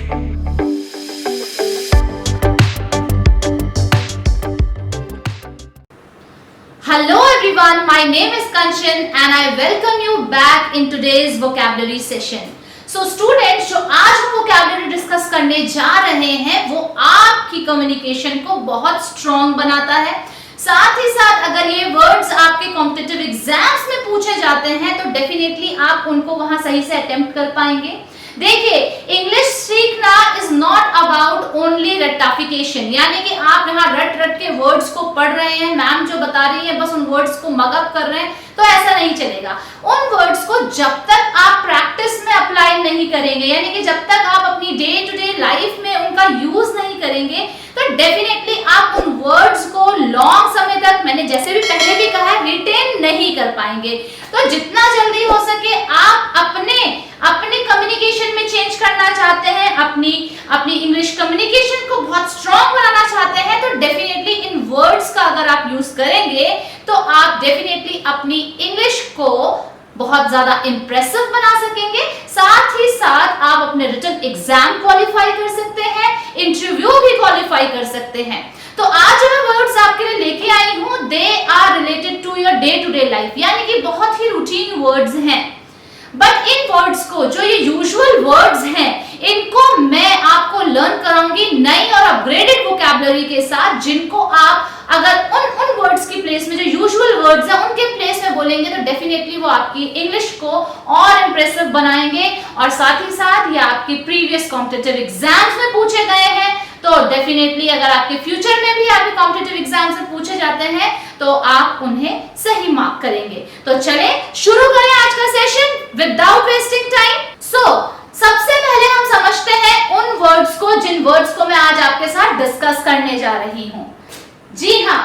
Hello everyone, my name is Kanchan and I welcome you back in today's vocabulary session. So students, जो आज हम vocabulary discuss करने जा रहे हैं वो आपकी कम्युनिकेशन को बहुत स्ट्रॉन्ग बनाता है। साथ ही साथ अगर ये वर्ड्स आपके कॉम्पिटिटिव एग्जाम्स में पूछे जाते हैं तो डेफिनेटली आप उनको वहां सही से अटेम्प्ट कर पाएंगे। देखिए, इंग्लिश सीखना इज नॉट अबाउट ओनली रट्टाफिकेशन, यानी कि आप यहाँ रट रट के वर्ड्स को पढ़ रहे हैं, मैम जो बता रही है बस उन वर्ड्स को मगअप कर रहे हैं, तो ऐसा नहीं चलेगा। उन वर्ड्स को जब तक आप प्रैक्टिस में अप्लाई नहीं करेंगे, यानी कि जब तक आप अपनी डे टू डे लाइफ में उनका यूज नहीं करेंगे, तो डेफिनेटली आप उन वर्ड्स को लॉन्ग समय तक, मैंने जैसे भी पहले भी कहा, रिटेन नहीं कर पाएंगे। तो जितना जल्दी हो सके आप अपने कम्युनिकेशन में चेंज करना चाहते हैं, अपनी इंग्लिश कम्युनिकेशन को बहुत स्ट्रॉन्ग बनाना चाहते हैं, तो डेफिनेटली इन वर्ड्स का अगर आप यूज करेंगे तो आप डेफिनेटली अपनी इंग्लिश को बहुत ज्यादा इंप्रेसिव बना सकेंगे। साथ ही साथ आप अपने रिटन एग्जाम क्वालिफाई कर सकते हैं, इंटरव्यू भी क्वालिफाई कर सकते हैं। तो आज जो मैं वर्ड्स आपके लिए लेके आई हूं, they are related to your day to day life, यानी कि बहुत ही रूटीन वर्ड्स हैं। बट इन वर्ड्स को, जो ये यूजुअल वर्ड्स हैं, इनको मैं आपको लर्न कराऊंगी नई और अपग्रेडेड वोकैबुलरी के साथ, जिनको आप अगर उन वर्ड्स की प्लेस में, जो यूजुअल वर्ड्स हैं उनके प्लेस में बोलेंगे तो डेफिनेटली वो आपकी इंग्लिश को और इंप्रेसिव बनाएंगे। और साथ ही साथ ये आपके प्रीवियस कॉम्पिटिटिव एग्जाम्स में पूछे गए हैं, तो डेफिनेटली अगर आपके फ्यूचर में भी आपके कॉम्पिटिटिव एग्जाम से पूछे जाते हैं तो आप उन्हें सही मार्क करेंगे। तो चले शुरू करें आज का सेशन विदाउट वेस्टिंग टाइम। सबसे पहले हम समझते हैं उन वर्ड्स को, जिन वर्ड्स को मैं आज आपके साथ डिस्कस करने जा रही हूं। जी हाँ,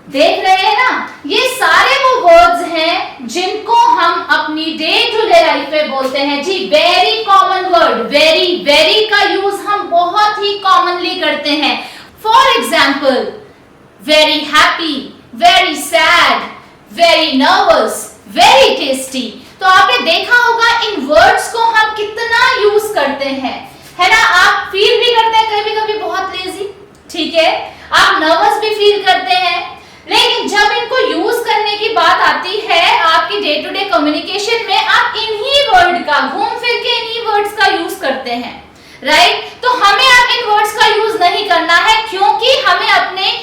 देख रहे हैं ना, ये सारे वो वर्ड्स हैं जिनको हम अपनी डे टू डे लाइफ में बोलते हैं। जी, very common word, very very का यूज हम बहुत ही कॉमनली करते हैं। For example, very happy, very sad, very nervous, very tasty. तो आपने देखा होगा इन वर्ड्स को हम कितना यूज करते हैं, है ना। आप फील भी करते हैं कभी कभी बहुत लेजी, ठीक है, आप नर्वस भी फील करते हैं, लेकिन जब इनको यूज करने की बात आती है आपकी डे टू डे कम्युनिकेशन में, आप इन्हीं वर्ड का, घूम फिर के इन्हीं वर्ड्स का यूज करते हैं, राइट। तो हमें अब इन वर्ड्स का यूज नहीं करना है, क्योंकि हमें अपने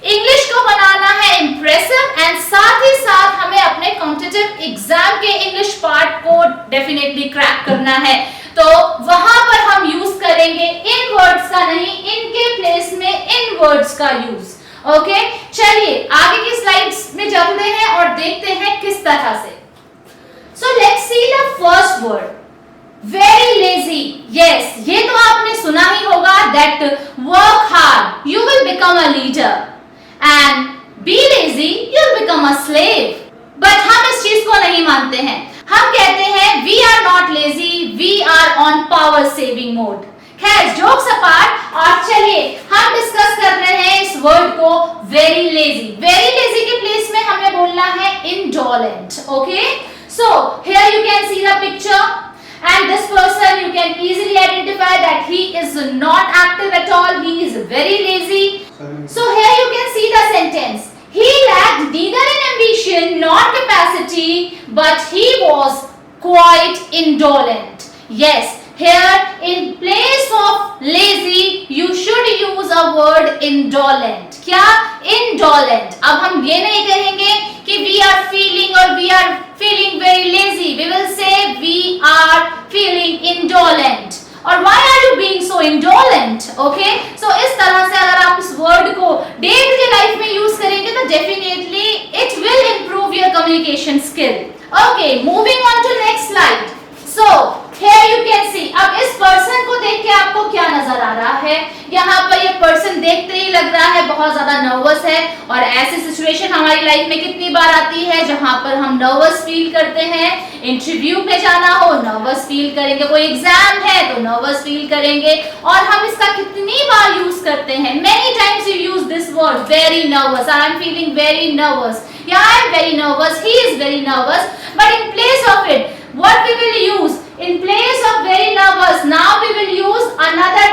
इंग्लिश को बनाना है इंप्रेसिव, एंड साथ ही साथ हमें अपने कॉम्पिटिटिव एग्जाम के इंग्लिश पार्ट को डेफिनेटली क्रैक करना है। तो वहां पर हम यूज करेंगे इन वर्ड्स का नहीं, इनके प्लेस में इन वर्ड्स का यूज। ओके, चलिए आगे की स्लाइड्स में चलते हैं और देखते हैं किस तरह से। सो let's see the first word, very lazy. Yes, ये तो आपने सुना ही होगा, that work hard you will become a leader and be lazy you will become a slave. But हम इस चीज को नहीं मानते हैं, हम कहते हैं we are not lazy, we are on power saving mode. खैर, जोक्स अपार्ट, और चलिए हम डिस्कस कर रहे हैं इस वर्ड को वेरी लेजी। वेरी लेजी के प्लेस में हमें बोलना है indolent। Okay, so here you can see the picture and this person you can easily identify that he is not active at all, he is very lazy. So here you can see the sentence, he lacked neither in ambition nor capacity, but he was quite indolent. Yes, here in place of lazy you should use a word indolent। क्या? Indolent। अब हम ये नहीं कहेंगे कि we are feeling or we are feeling very lazy, we will say we are feeling indolent। और why are you being so indolent? Okay, so इस तरह से अगर आप इस वर्ड को डे टू डे लाइफ में यूज करेंगे तो definitely it will improve your communication skill। Okay, moving on to next slide। So here you can see, अब इस पर्सन को देख के आपको क्या नजर आ रहा है? यहाँ पर ये पर्सन देखते ही लग रहा है बहुत ज्यादा नर्वस है, और ऐसी सिचुएशन हमारी लाइफ में कितनी बार आती है जहां पर हम नर्वस फील करते हैं। इंटरव्यू पे जाना हो नर्वस फील करेंगे, कोई एग्जाम है तो नर्वस फील करेंगे, और हम इसका कितनी बार यूज करते हैं। Many times you use this word, very nervous, I am feeling very nervous, या I am very nervous, he is very nervous. But in place of it, what we will use in place of very nervous, now we will use another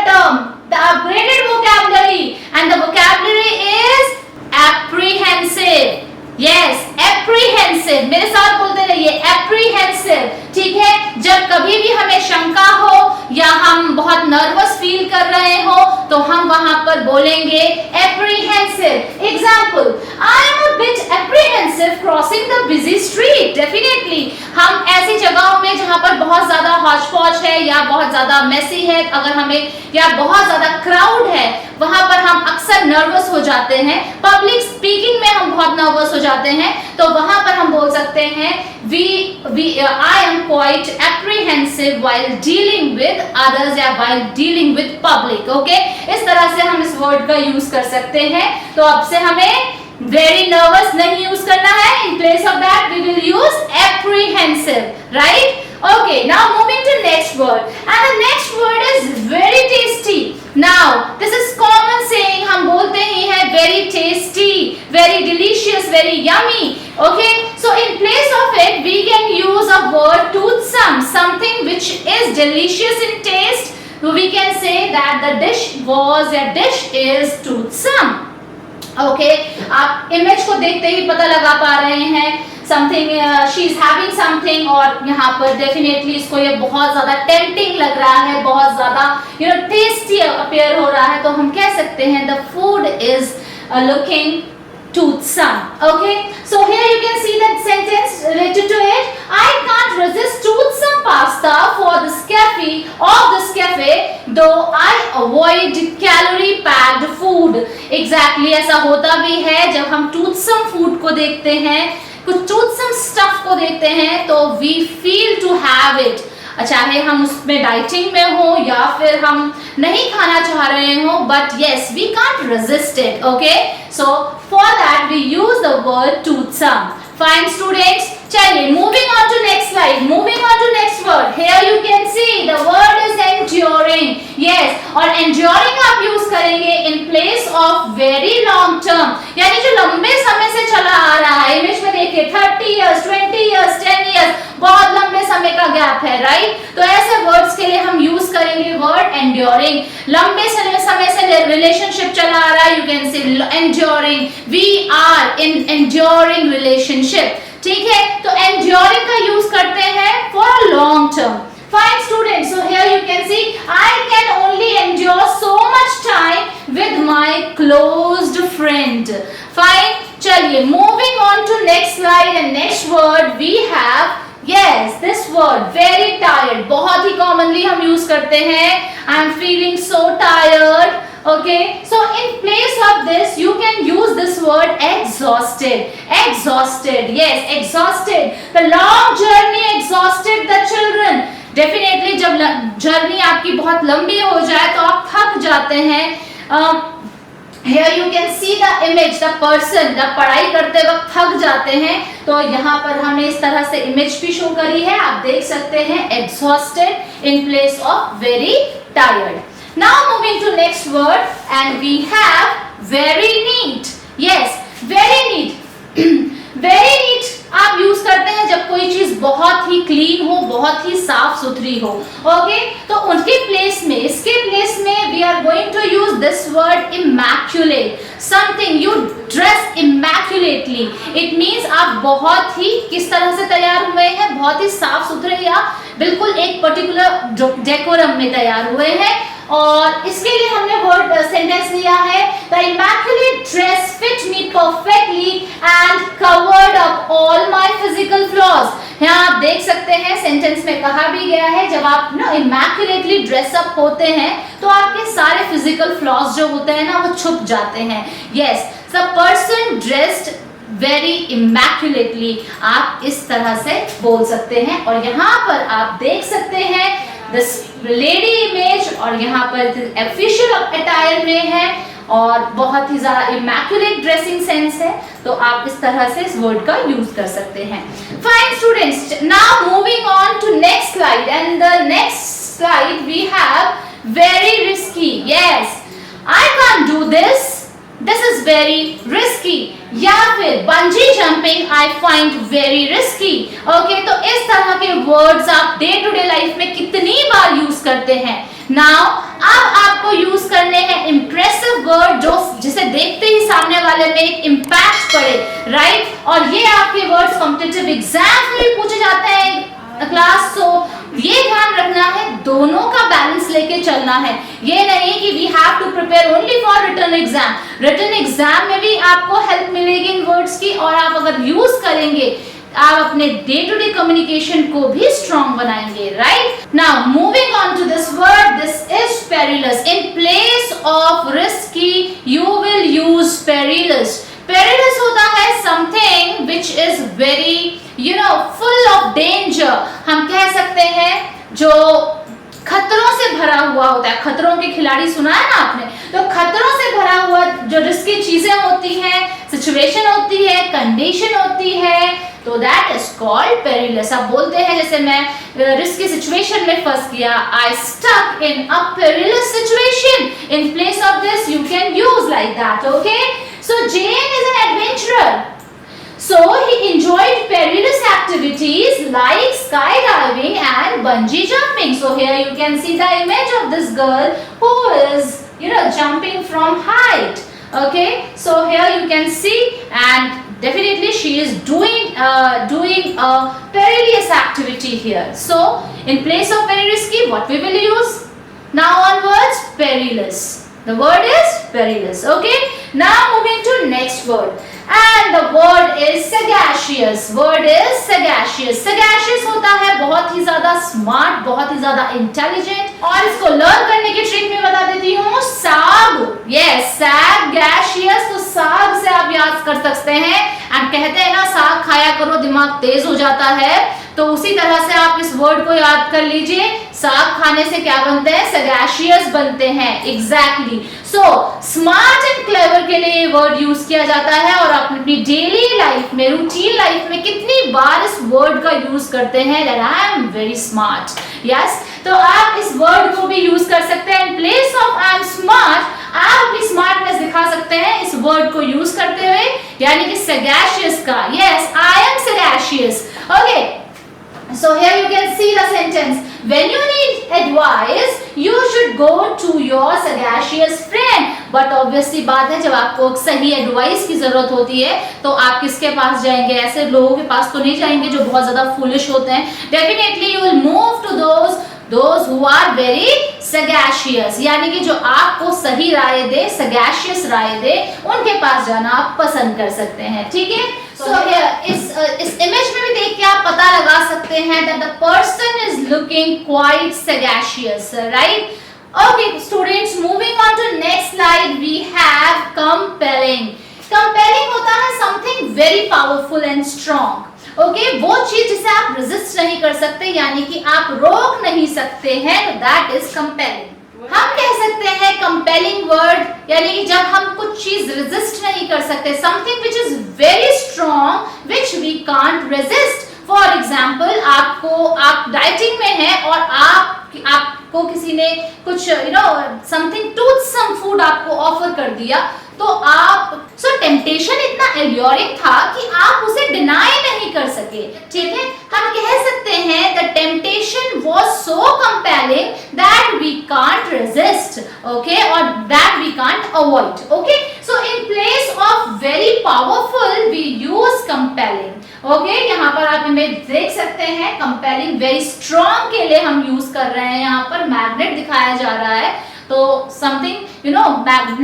nervous feel कर रहे हो तो हम वहां पर बोलेंगे apprehensive. Example, I am a bit apprehensive crossing the busy street. Definitely हम ऐसी जगहों में जहां पर बहुत ज्यादा हौच पौच है या बहुत ज्यादा मेसी है, अगर हमें या बहुत ज्यादा क्राउड है, वहां पर हम अक्सर नर्वस हो जाते हैं। पब्लिक स्पीकिंग में हम बहुत नर्वस हो जाते हैं, तो वहां पर हम बोल सकते हैं I am quite apprehensive while dealing with others या while dealing with public। okay? इस तरह से हम इस वर्ड का यूज कर सकते हैं। तो अब से हमें very nervous नहीं यूज करना है। In place of that we will use apprehensive, right? Okay, now moving to next word, and the next word is very tasty. Now this is common saying, हम बोलते ही हैं very tasty, very delicious, very yummy। okay, so in place of it we can use a word toothsome, something which is delicious in taste. We can say that the dish was, a dish is toothsome। okay, आप image को देखते ही पता लगा पा रहे हैं something, she is having something, और यहाँ पर definitely इसको ये बहुत ज़्यादा tempting लग रहा है, बहुत ज़्यादा tasty appear हो रहा है, तो हम कह सकते हैं the food is looking toothsome। okay, so here you can see that sentence related to it, I can't resist toothsome pasta for this cafe though I avoid calorie packed food। exactly ऐसा होता भी है जब हम toothsome food को देखते हैं, कुछ toothsome stuff को देखते हैं, तो we feel to have it, चाहे हम उसमें डाइटिंग में हो या फिर हम नहीं खाना चाह रहे हो, but yes we can't resist it। okay, so for that we use the word toothsome। fine students, चलिए moving on to next slide, moving on to next word। here you can see the word is enduring। yes, और enduring आप use करेंगे in place of very long term, यानी जो लंबे समय से चला आ रहा है। इमेज में देखिए 30 years, 20 years, 10 years, बहुत लंबे समय का गैप है, राइट? तो ऐसे वर्ड्स के लिए हम यूज करेंगे वर्ड enduring। लंबे समय से रिलेशनशिप चला आ रहा है, you can say enduring, we are in enduring relationship। ठीक है, तो enduring का यूज करते हैं for a long term। fine students, so here you can see I can only endure so much time with my closed friend। fine, चलिए moving on to next slide, and next word we have, yes, this word very tired, बहुत ही commonly हम use करते हैं I am feeling so tired। okay, so in place of this you can use this word exhausted। exhausted, yes, exhausted, the long journey exhausted the children। Definitely जब journey आपकी बहुत लंबी हो जाए तो आप थक जाते हैं। Here you can see the image, the person जब पढ़ाई करते वक्त थक जाते हैं, तो यहाँ पर हमने इस तरह से इमेज भी शो करी है, आप देख सकते हैं exhausted in place of very tired। Now moving to next word, and we have very neat। yes, very neat very neat आप यूज करते हैं जब कोई चीज बहुत ही क्लीन हो, बहुत ही साफ सुथरी हो। ओके, तो उनके प्लेस में, इसके प्लेस में we are going to use this word immaculate। Something you dress immaculately, it means आप बहुत ही किस तरह से तैयार हुए हैं, बहुत ही साफ सुथरे या बिल्कुल एक पर्टिकुलर डेकोरम में तैयार हुए हैं। और इसके लिए हमने वर्ड सेंटेंस लिया है, the immaculate dress fit me perfectly and covered up all my physical flaws। यहाँ आप देख सकते हैं सेंटेंस में कहा भी गया है, जब आप ना immaculately dress up होते हैं तो आपके सारे physical flaws जो होते हैं ना वो छुप जाते हैं। yes, the person dressed very immaculately, आप इस तरह से बोल सकते हैं। और यहाँ पर आप देख सकते हैं this lady image, और यहाँ पर official attire में है और बहुत ही ज़्यादा immaculate dressing sense है, तो आप इस तरह से इस वर्ड का यूज कर सकते हैं। Fine students, now moving on to next slide, and the next slide we have very risky। yes, I can't do this, this is very risky, या फिर bungee jumping I find very risky। Okay, तो इस तरह के words आप day to day life में कितनी बार use करते हैं। नाउ अब आपको यूज करने हैं इम्प्रेसिव वर्ड, जो जिसे देखते ही सामने वाले में एक इम्पैक्ट पड़े, राइट? और ये आपके वर्ड्स कॉम्पिटिटिव एग्जाम में भी पूछे जाते हैं क्लास, सो ये ध्यान रखना है, दोनों का बैलेंस लेके चल चलना है। ये नहीं कि we have to prepare only for written exam, written exam में भी आपको हेल्प मिलेगी इन वर्ड्स की, और आप अगर यूज करेंगे आप अपने डे टू डे कम्युनिकेशन को भी स्ट्रॉन्ग बनाएंगे, right. Now moving on to this word, this is perilous. In place of risky you will use perilous. Perilous होता है something which is very full of danger. हम कह सकते हैं जो खतरों से भरा हुआ होता है। खतरों के खिलाड़ी सुना है ना आपने, तो खतरों से भरा हुआ जो रिस्की चीजें होती हैं, सिचुएशन होती है, कंडीशन होती है, तो दैट इज कॉल्ड पेरिलस। आप बोलते हैं जैसे मैं रिस्की सिचुएशन में फंस गया, I stuck in a perilous situation. In place of this you can use like that, okay. So Jane is an adventurer. So he enjoyed perilous activities like skydiving and bungee jumping. So here you can see the image of this girl who is, jumping from height. Okay, so here you can see, and definitely she is doing a perilous activity here. So in place of very risky, what we will use? Now onwards, perilous. The word is perilous. Okay. Now moving to next word. And the word is sagacious. Word is sagacious. Sagacious होता है बहुत ही ज्यादा smart, बहुत ही ज्यादा intelligent, और इसको learn करने की ट्रिक में बता देती हूँ। साग, यस, sagacious, तो साग से आप याद कर सकते हैं। एंड कहते हैं ना, साग खाया करो दिमाग तेज हो जाता है, तो उसी तरह से आप इस वर्ड को याद कर लीजिए। साग खाने से क्या बनते हैं? सैगाशियस बनते हैं, exactly. So smart and clever के लिए ये वर्ड यूज किया जाता है, और आप अपनी डेली लाइफ में, रूटीन लाइफ में कितनी बार इस वर्ड का यूज करते हैं, that I am very smart, yes. तो आप इस वर्ड को भी यूज कर सकते हैं। इन place of I am smart, आप अपनी स्मार्टनेस दिखा सकते हैं इस वर्ड को यूज करते हुए, यानी कि सैगाशियस का। Yes, I am sagacious, okay. So here you can see the sentence. When you need advice, you should go to your sagacious friend. But obviously बात है, जब आपको सही एडवाइस की जरूरत होती है तो आप किसके पास जाएंगे? ऐसे लोगों के पास तो नहीं जाएंगे जो बहुत ज्यादा फुलिश होते हैं। Definitely you will move to those who are very sagacious, यानी कि जो आपको सही राय दे, sagacious राय दे, उनके पास जाना आप पसंद कर सकते हैं, ठीक है। So here इस इमेज में भी देख के आप पता लगा सकते हैं that the person is looking quite sagacious, right? Okay, students, moving on to next slide, we have compelling. Compelling होता है something very powerful and strong. Okay, वो चीज जिसे आप रेजिस्ट नहीं कर सकते, यानी कि आप रोक नहीं सकते हैं, दैट इज कंपेलिंग। हम कह सकते हैं कंपेलिंग वर्ड, यानी कि जब हम कुछ चीज रेजिस्ट नहीं कर सकते, something which is very strong which we can't resist. For example, आप डाइटिंग में हैं और आपको किसी ने कुछ समथिंग टूथसम फूड आपको ऑफर कर दिया, तो आप टेम्पटेशन इतना एल्योरिंग था कि आप उसे डिनाई नहीं कर सके, ठीक है। हम कह सकते हैं the temptation was so compelling that we can't resist, okay, और that we can't avoid, okay. So in place of very powerful we use compelling, okay. यहाँ पर आप इमेज देख सकते हैं, कंपेलिंग वेरी स्ट्रॉन्ग के लिए हम यूज कर रहे हैं। यहाँ पर मैग्नेट दिखाया जा रहा है, तो समथिंग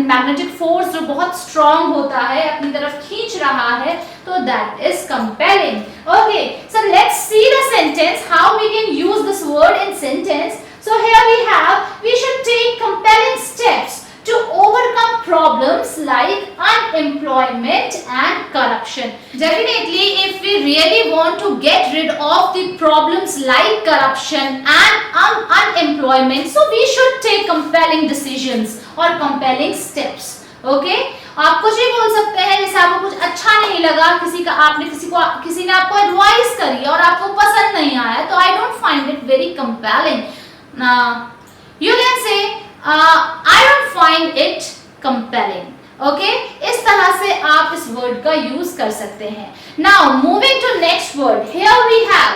मैग्नेटिक फोर्स जो बहुत स्ट्रॉन्ग होता है अपनी तरफ खींच रहा है, तो that is compelling, okay. So let's see the sentence, how we can use this word in sentence. So here we have, we should take compelling steps to overcome problems like unemployment and corruption. Definitely, if we really want to get rid of the problems like corruption and unemployment, so we should take compelling decisions or compelling steps. Okay? आप कुछ भी बोल सकते हैं, जैसे आपको कुछ अच्छा नहीं लगा, किसी ने आपको एडवाइस करी और आपको पसंद नहीं आया, तो I don't find it very compelling. You can say I don't find it compelling. Okay? इस तरह से आप इस वर्ड का यूज कर सकते हैं। Now moving to next word, here we have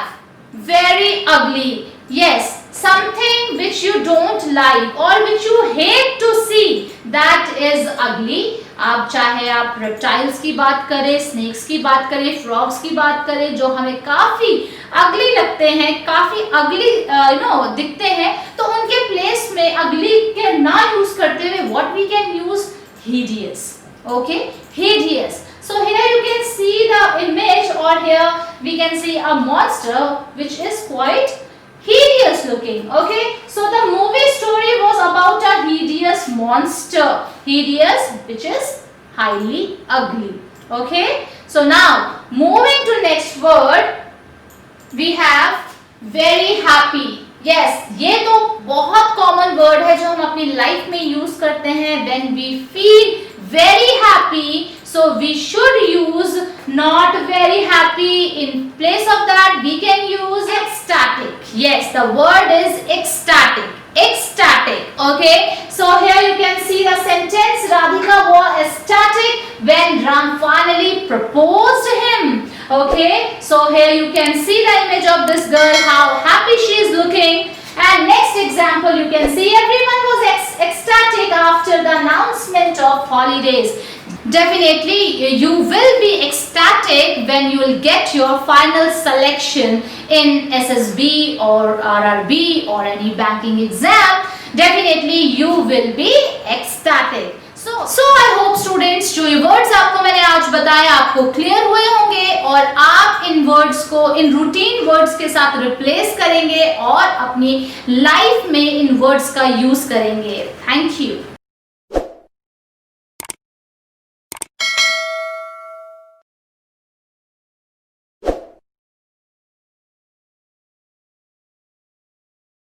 very ugly. Yes, something which you don't like or which you hate to see, that is ugly. आप चाहे आप रेप्टाइल्स की बात करें, स्नेक्स की बात करें, फ्रॉग्स की बात करें, जो हमें काफी अगली लगते हैं, काफी अगली दिखते हैं, तो उनके प्लेस में अगली hideous. Okay, hideous. So here you can see the image, or here we can see a monster which is quite hideous looking. Okay, so the movie story was about a hideous monster. Hideous, which is highly ugly. Okay, so now moving to next word, we have very happy. Yes, ये तो बहुत common word है जो हम अपनी life में use करते हैं. When we feel very happy, so we should use not very happy. In place of that, we can use ecstatic. Yes, the word is ecstatic. Ecstatic. Okay, so here you can see the sentence. Radhika was ecstatic when Ram finally proposed him. Okay, so here you can see the image of this girl, how happy she is looking. And next example, you can see everyone was ecstatic after the announcement of holidays. Definitely you will be ecstatic when you will get your final selection in SSB or RRB or any banking exam. Definitely you will be ecstatic. So I hope students, जो ये words आपको मैंने आज बताया आपको clear हुए होंगे और आप इन वर्ड्स को इन रूटीन वर्ड्स के साथ रिप्लेस करेंगे और अपनी लाइफ में इन वर्ड्स का यूज करेंगे. Thank you.